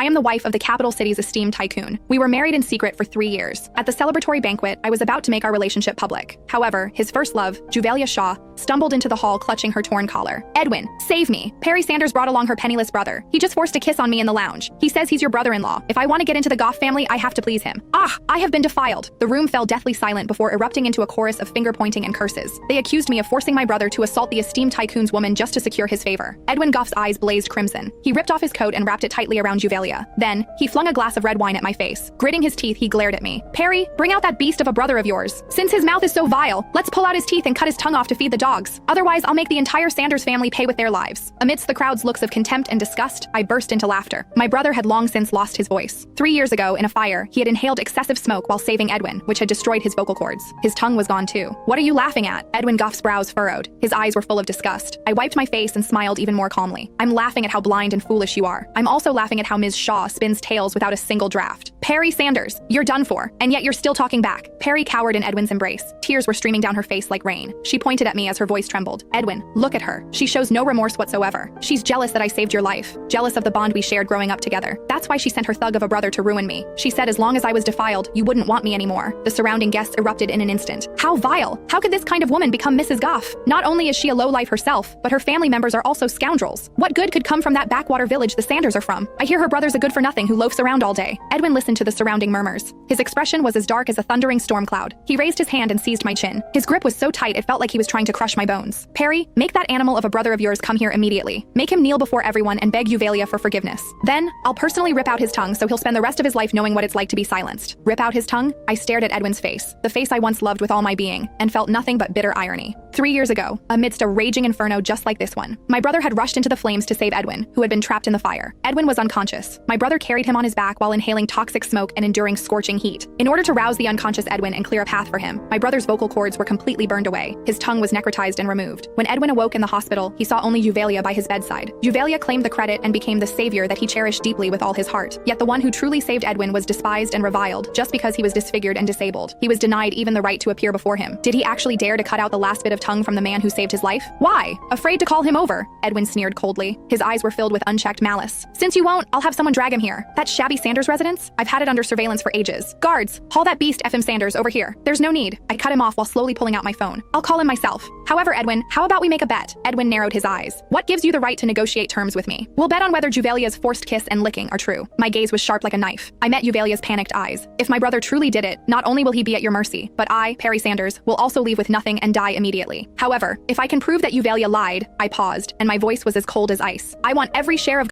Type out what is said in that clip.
I am the wife of the capital city's esteemed tycoon. We were married in secret for 3 years. At the celebratory banquet, I was about to make our relationship public. However, his first love, Juvelia Shaw, stumbled into the hall clutching her torn collar. "Edwin, save me. Perry Sanders brought along her penniless brother. He just forced a kiss on me in the lounge. He says he's your brother-in-law. If I want to get into the Goff family, I have to please him. Ah, I have been defiled." The room fell deathly silent before erupting into a chorus of finger-pointing and curses. They accused me of forcing my brother to assault the esteemed tycoon's woman just to secure his favor. Edwin Goff's eyes blazed crimson. He ripped off his coat and wrapped it tightly around Juvelia. Then, he flung a glass of red wine at my face. Gritting his teeth, he glared at me. "Perry, bring out that beast of a brother of yours. Since his mouth is so vile, let's pull out his teeth and cut his tongue off to feed the dogs. Otherwise, I'll make the entire Sanders family pay with their lives." Amidst the crowd's looks of contempt and disgust, I burst into laughter. My brother had long since lost his voice. 3 years ago, in a fire, he had inhaled excessive smoke while saving Edwin, which had destroyed his vocal cords. His tongue was gone too. "What are you laughing at?" Edwin Goff's brows furrowed. His eyes were full of disgust. I wiped my face and smiled even more calmly. "I'm laughing at how blind and foolish you are. I'm also laughing at how Ms. Shaw spins tales without a single draft. Perry Sanders, you're done for, and yet you're still talking back." Perry cowered in Edwin's embrace. Tears were streaming down her face like rain. She pointed at me as her voice trembled. "Edwin, look at her. She shows no remorse whatsoever. She's jealous that I saved your life, jealous of the bond we shared growing up together. That's why she sent her thug of a brother to ruin me. She said as long as I was defiled, you wouldn't want me anymore." The surrounding guests erupted in an instant. "How vile! How could this kind of woman become Mrs. Goff? Not only is she a lowlife herself, but her family members are also scoundrels. What good could come from that backwater village the Sanders are from? I hear her brother's a good-for-nothing who loafs around all day." Edwin listened to the surrounding murmurs. His expression was as dark as a thundering storm cloud. He raised his hand and seized my chin. His grip was so tight it felt like he was trying to crush my bones. "Perry, make that animal of a brother of yours come here immediately. Make him kneel before everyone and beg Juvelia for forgiveness. Then, I'll personally rip out his tongue so he'll spend the rest of his life knowing what it's like to be silenced." Rip out his tongue? I stared at Edwin's face, the face I once loved with all my being, and felt nothing but bitter irony. 3 years ago, amidst a raging inferno just like this one, my brother had rushed into the flames to save Edwin, who had been trapped in the fire. Edwin was unconscious. My brother carried him on his back while inhaling toxic smoke and enduring scorching heat. In order to rouse the unconscious Edwin and clear a path for him, my brother's vocal cords were completely burned away. His tongue was necrotized and removed. When Edwin awoke in the hospital, he saw only Juvelia by his bedside. Juvelia claimed the credit and became the savior that he cherished deeply with all his heart. Yet the one who truly saved Edwin was despised and reviled just because he was disfigured and disabled. He was denied even the right to appear before him. Did he actually dare to cut out the last bit of tongue from the man who saved his life? Why? Afraid to call him over? Edwin sneered coldly. His eyes were filled with unchecked malice. "Since you won't, I'll have someone drag him here. That shabby Sanders residence? I've had it under surveillance for ages. Guards, haul that beast FM Sanders over here." "There's no need." I cut him off while slowly pulling out my phone. "I'll call him myself. However, Edwin, how about we make a bet?" Edwin narrowed his eyes. "What gives you the right to negotiate terms with me?" "We'll bet on whether Juvelia's forced kiss and licking are true." My gaze was sharp like a knife. I met Juvelia's panicked eyes. "If my brother truly did it, not only will he be at your mercy, but I, Perry Sanders, will also leave with nothing and die immediately. However, if I can prove that Juvelia lied," I paused, and my voice was as cold as ice. "I want every share of